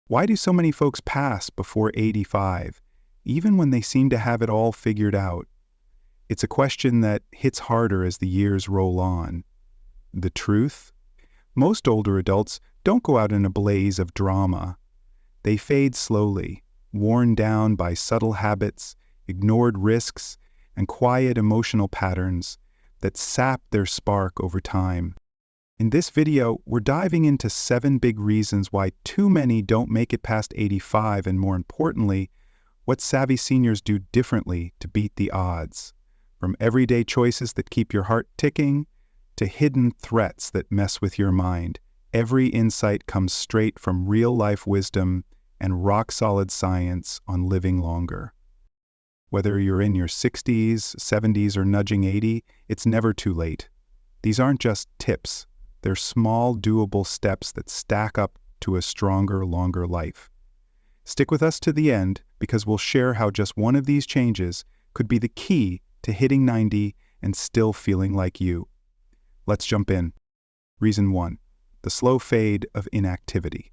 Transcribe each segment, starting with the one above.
Why do so many folks pass before 85, even when they seem to have it all figured out? It's a question that hits harder as the years roll on. The truth? Most older adults don't go out in a blaze of drama. They fade slowly, worn down by subtle habits, ignored risks, and quiet emotional patterns that sap their spark over time. In this video, we're diving into 7 big reasons why too many don't make it past 85, and more importantly, what savvy seniors do differently to beat the odds. From everyday choices that keep your heart ticking to hidden threats that mess with your mind, every insight comes straight from real-life wisdom and rock-solid science on living longer. Whether you're in your 60s, 70s, or nudging 80, it's never too late. These aren't just tips. They're small, doable steps that stack up to a stronger, longer life. Stick with us to the end because we'll share how just one of these changes could be the key to hitting 90 and still feeling like you. Let's jump in. Reason 1. The slow fade of inactivity.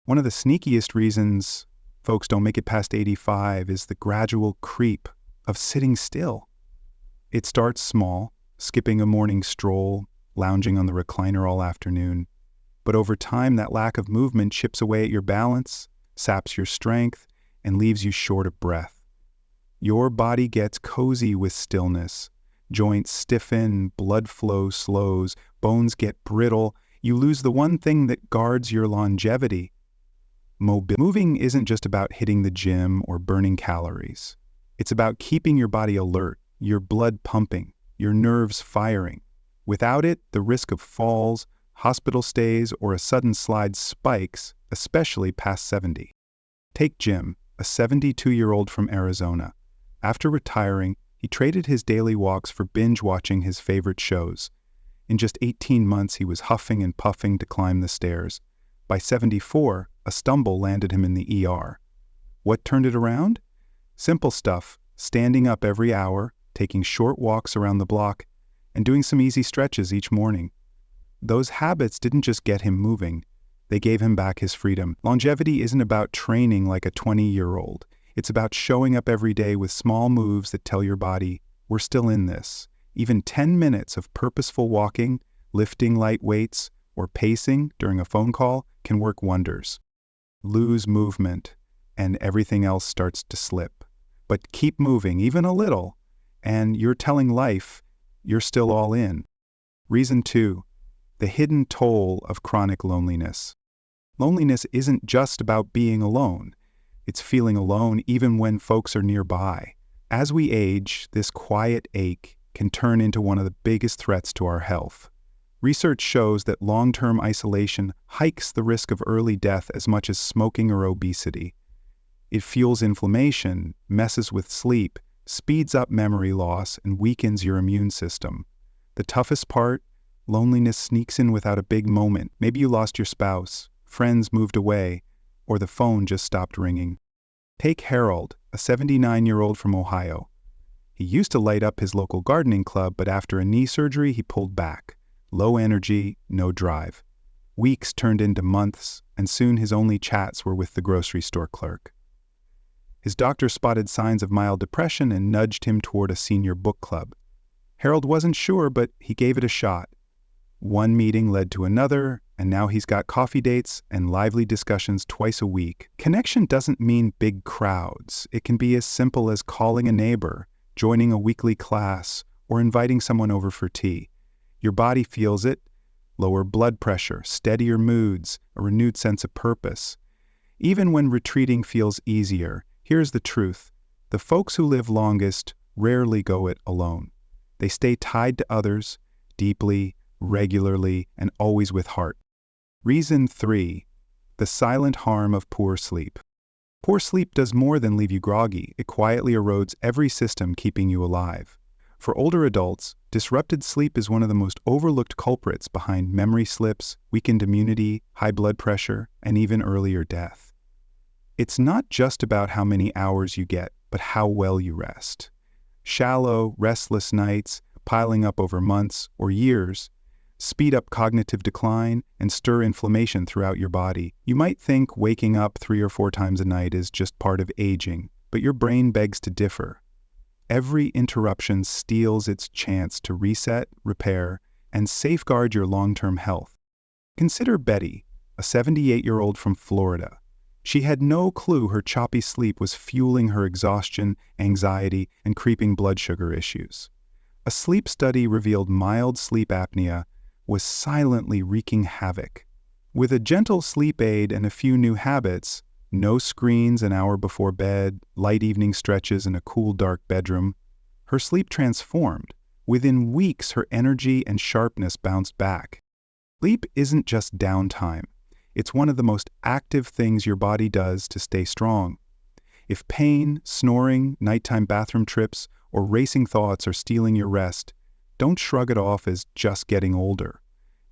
One of the sneakiest reasons folks don't make it past 85 is the gradual creep of sitting still. It starts small, skipping a morning stroll, lounging on the recliner all afternoon. But over time, that lack of movement chips away at your balance, saps your strength, and leaves you short of breath. Your body gets cozy with stillness. Joints stiffen, blood flow slows, bones get brittle. You lose the one thing that guards your longevity. Moving isn't just about hitting the gym or burning calories. It's about keeping your body alert, your blood pumping, your nerves firing. Without it, the risk of falls, hospital stays, or a sudden slide spikes, especially past 70. Take Jim, a 72-year-old from Arizona. After retiring, he traded his daily walks for binge-watching his favorite shows. In just 18 months, he was huffing and puffing to climb the stairs. By 74, a stumble landed him in the ER. What turned it around? Simple stuff: standing up every hour, taking short walks around the block, and doing some easy stretches each morning. Those habits didn't just get him moving, they gave him back his freedom. Longevity isn't about training like a 20-year-old. It's about showing up every day with small moves that tell your body, we're still in this. Even 10 minutes of purposeful walking, lifting light weights, or pacing during a phone call can work wonders. Lose movement, and everything else starts to slip. But keep moving, even a little, and you're telling life you're still all in. Reason 2. The hidden toll of chronic loneliness. Loneliness isn't just about being alone. It's feeling alone even when folks are nearby. As we age, this quiet ache can turn into one of the biggest threats to our health. Research shows that long-term isolation hikes the risk of early death as much as smoking or obesity. It fuels inflammation, messes with sleep, speeds up memory loss, and weakens your immune system. The toughest part? Loneliness sneaks in without a big moment. Maybe you lost your spouse, friends moved away, or the phone just stopped ringing. Take Harold, a 79-year-old from Ohio. He used to light up his local gardening club, but after a knee surgery, he pulled back. Low energy, no drive. Weeks turned into months, and soon his only chats were with the grocery store clerk. His doctor spotted signs of mild depression and nudged him toward a senior book club. Harold wasn't sure, but he gave it a shot. One meeting led to another, and now he's got coffee dates and lively discussions twice a week. Connection doesn't mean big crowds. It can be as simple as calling a neighbor, joining a weekly class, or inviting someone over for tea. Your body feels it: lower blood pressure, steadier moods, a renewed sense of purpose. Even when retreating feels easier, here's the truth: the folks who live longest rarely go it alone. They stay tied to others, deeply, regularly, and always with heart. Reason 3. The silent harm of poor sleep. Poor sleep does more than leave you groggy. It quietly erodes every system keeping you alive. For older adults, disrupted sleep is one of the most overlooked culprits behind memory slips, weakened immunity, high blood pressure, and even earlier death. It's not just about how many hours you get, but how well you rest. Shallow, restless nights, piling up over months or years, speed up cognitive decline, and stir inflammation throughout your body. You might think waking up 3 or 4 times a night is just part of aging, but your brain begs to differ. Every interruption steals its chance to reset, repair, and safeguard your long-term health. Consider Betty, a 78-year-old from Florida. She had no clue her choppy sleep was fueling her exhaustion, anxiety, and creeping blood sugar issues. A sleep study revealed mild sleep apnea was silently wreaking havoc. With a gentle sleep aid and a few new habits, no screens an hour before bed, light evening stretches in a cool, dark bedroom, her sleep transformed. Within weeks, her energy and sharpness bounced back. Sleep isn't just downtime. It's one of the most active things your body does to stay strong. If pain, snoring, nighttime bathroom trips, or racing thoughts are stealing your rest, don't shrug it off as just getting older.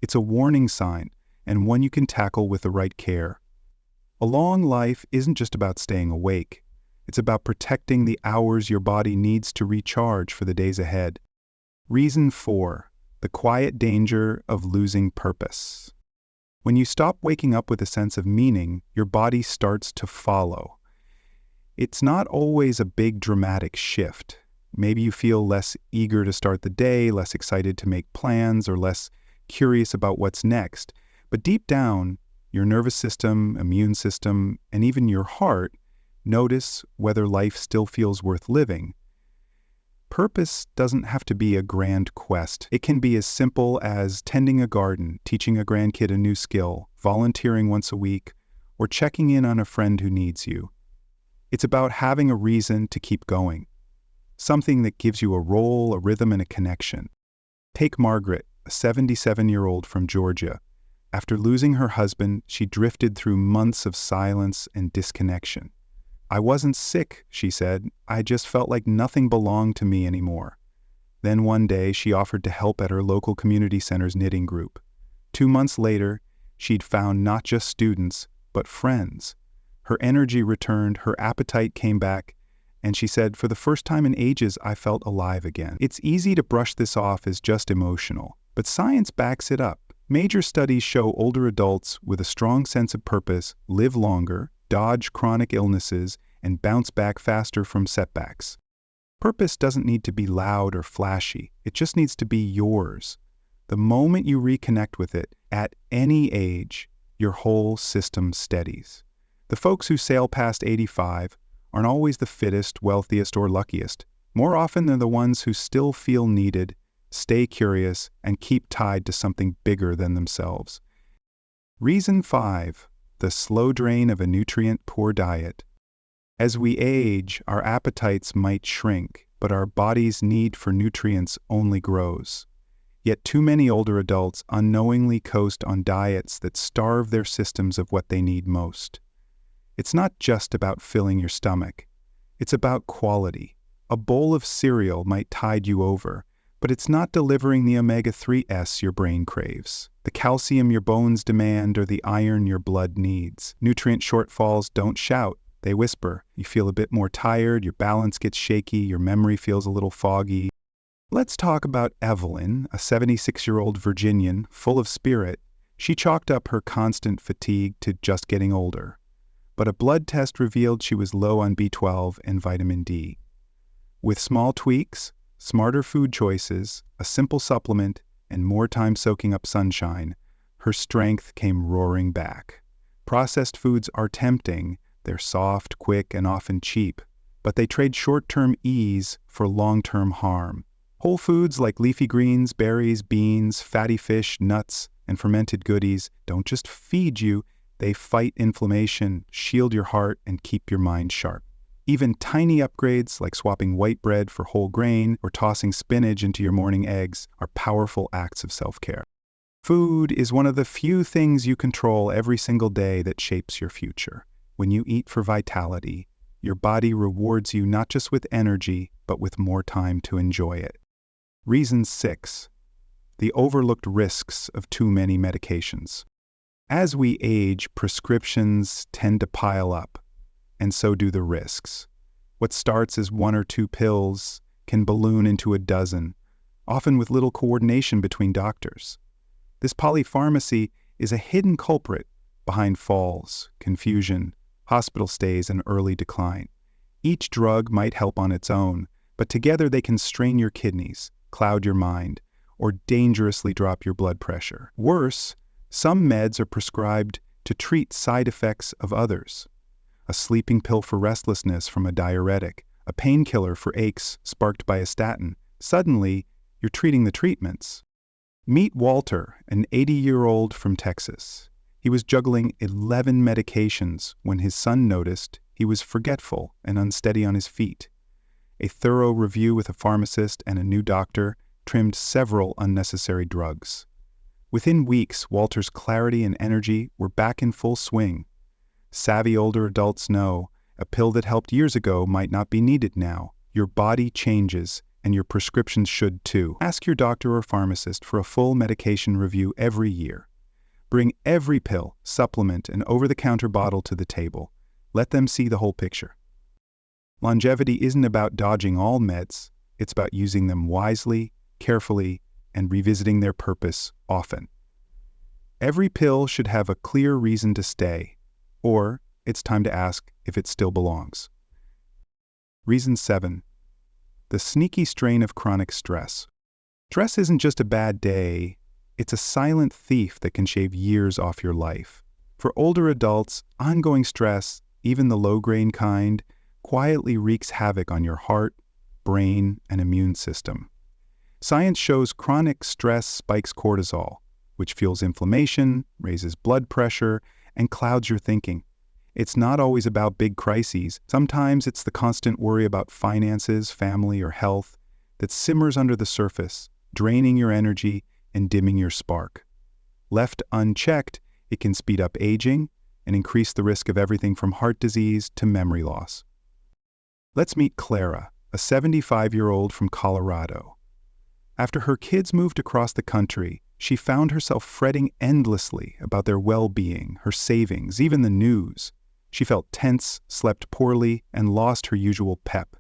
It's a warning sign, and one you can tackle with the right care. A long life isn't just about staying awake. It's about protecting the hours your body needs to recharge for the days ahead. Reason 4. The quiet danger of losing purpose. When you stop waking up with a sense of meaning, your body starts to follow. It's not always a big dramatic shift. Maybe you feel less eager to start the day, less excited to make plans, or less curious about what's next. But deep down, your nervous system, immune system, and even your heart notice whether life still feels worth living. Purpose doesn't have to be a grand quest. It can be as simple as tending a garden, teaching a grandkid a new skill, volunteering once a week, or checking in on a friend who needs you. It's about having a reason to keep going. Something that gives you a role, a rhythm, and a connection. Take Margaret, a 77-year-old from Georgia. After losing her husband, she drifted through months of silence and disconnection. "I wasn't sick," she said. "I just felt like nothing belonged to me anymore." Then one day, she offered to help at her local community center's knitting group. 2 months later, she'd found not just students, but friends. Her energy returned, her appetite came back, and she said, "For the first time in ages, I felt alive again." It's easy to brush this off as just emotional, but science backs it up. Major studies show older adults with a strong sense of purpose live longer, dodge chronic illnesses, and bounce back faster from setbacks. Purpose doesn't need to be loud or flashy. It just needs to be yours. The moment you reconnect with it, at any age, your whole system steadies. The folks who sail past 85 aren't always the fittest, wealthiest, or luckiest. More often, they're the ones who still feel needed, stay curious, and keep tied to something bigger than themselves. Reason 5. The slow drain of a nutrient-poor diet. As we age, our appetites might shrink, but our body's need for nutrients only grows. Yet too many older adults unknowingly coast on diets that starve their systems of what they need most. It's not just about filling your stomach. It's about quality. A bowl of cereal might tide you over, but it's not delivering the omega-3s your brain craves, the calcium your bones demand, or the iron your blood needs. Nutrient shortfalls don't shout, they whisper. You feel a bit more tired, your balance gets shaky, your memory feels a little foggy. Let's talk about Evelyn, a 76-year-old Virginian, full of spirit. She chalked up her constant fatigue to just getting older. But a blood test revealed she was low on B12 and vitamin D. With small tweaks, smarter food choices, a simple supplement, and more time soaking up sunshine, her strength came roaring back. Processed foods are tempting. They're soft, quick, and often cheap, but they trade short-term ease for long-term harm. Whole foods like leafy greens, berries, beans, fatty fish, nuts, and fermented goodies don't just feed you, they fight inflammation, shield your heart, and keep your mind sharp. Even tiny upgrades like swapping white bread for whole grain or tossing spinach into your morning eggs are powerful acts of self-care. Food is one of the few things you control every single day that shapes your future. When you eat for vitality, your body rewards you not just with energy, but with more time to enjoy it. Reason 6. The overlooked risks of too many medications. As we age, prescriptions tend to pile up, and so do the risks. What starts as 1 or 2 pills can balloon into a dozen, often with little coordination between doctors. This polypharmacy is a hidden culprit behind falls, confusion, hospital stays, and early decline. Each drug might help on its own, but together they can strain your kidneys, cloud your mind, or dangerously drop your blood pressure. Worse, some meds are prescribed to treat side effects of others. A sleeping pill for restlessness from a diuretic, a painkiller for aches sparked by a statin. Suddenly, you're treating the treatments. Meet Walter, an 80-year-old from Texas. He was juggling 11 medications when his son noticed he was forgetful and unsteady on his feet. A thorough review with a pharmacist and a new doctor trimmed several unnecessary drugs. Within weeks, Walter's clarity and energy were back in full swing. Savvy older adults know a pill that helped years ago might not be needed now. Your body changes, and your prescriptions should too. Ask your doctor or pharmacist for a full medication review every year. Bring every pill, supplement, and over-the-counter bottle to the table. Let them see the whole picture. Longevity isn't about dodging all meds. It's about using them wisely, carefully, and revisiting their purpose often. Every pill should have a clear reason to stay, or it's time to ask if it still belongs. Reason 7. The sneaky strain of chronic stress. Stress isn't just a bad day, it's a silent thief that can shave years off your life. For older adults, ongoing stress, even the low-grade kind, quietly wreaks havoc on your heart, brain, and immune system. Science shows chronic stress spikes cortisol, which fuels inflammation, raises blood pressure, and clouds your thinking. It's not always about big crises. Sometimes it's the constant worry about finances, family, or health that simmers under the surface, draining your energy and dimming your spark. Left unchecked, it can speed up aging and increase the risk of everything from heart disease to memory loss. Let's meet Clara, a 75-year-old from Colorado. After her kids moved across the country, she found herself fretting endlessly about their well-being, her savings, even the news. She felt tense, slept poorly, and lost her usual pep.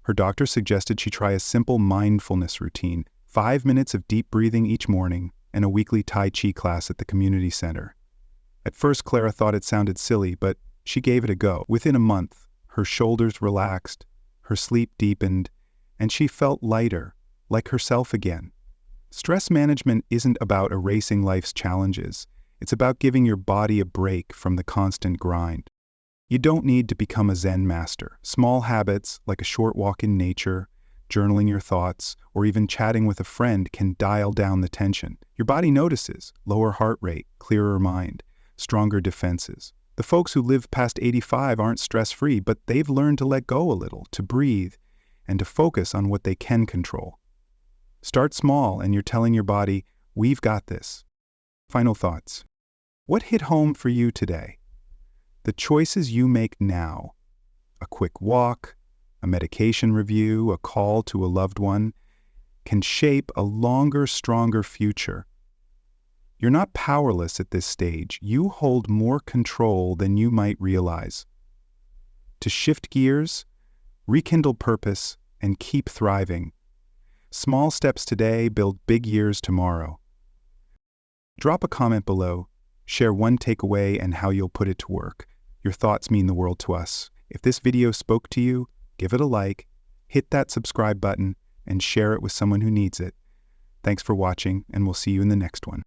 Her doctor suggested she try a simple mindfulness routine, 5 minutes of deep breathing each morning, and a weekly Tai Chi class at the community center. At first, Clara thought it sounded silly, but she gave it a go. Within a month, her shoulders relaxed, her sleep deepened, and she felt lighter, like herself again. Stress management isn't about erasing life's challenges. It's about giving your body a break from the constant grind. You don't need to become a Zen master. Small habits, like a short walk in nature, journaling your thoughts, or even chatting with a friend can dial down the tension. Your body notices: lower heart rate, clearer mind, stronger defenses. The folks who live past 85 aren't stress-free, but they've learned to let go a little, to breathe, and to focus on what they can control. Start small, and you're telling your body, we've got this. Final thoughts. What hit home for you today? The choices you make now, a quick walk, a medication review, a call to a loved one, can shape a longer, stronger future. You're not powerless at this stage. You hold more control than you might realize. To shift gears, rekindle purpose, and keep thriving. Small steps today build big years tomorrow. Drop a comment below. Share one takeaway and how you'll put it to work. Your thoughts mean the world to us. If this video spoke to you, give it a like, hit that subscribe button, and share it with someone who needs it. Thanks for watching, and we'll see you in the next one.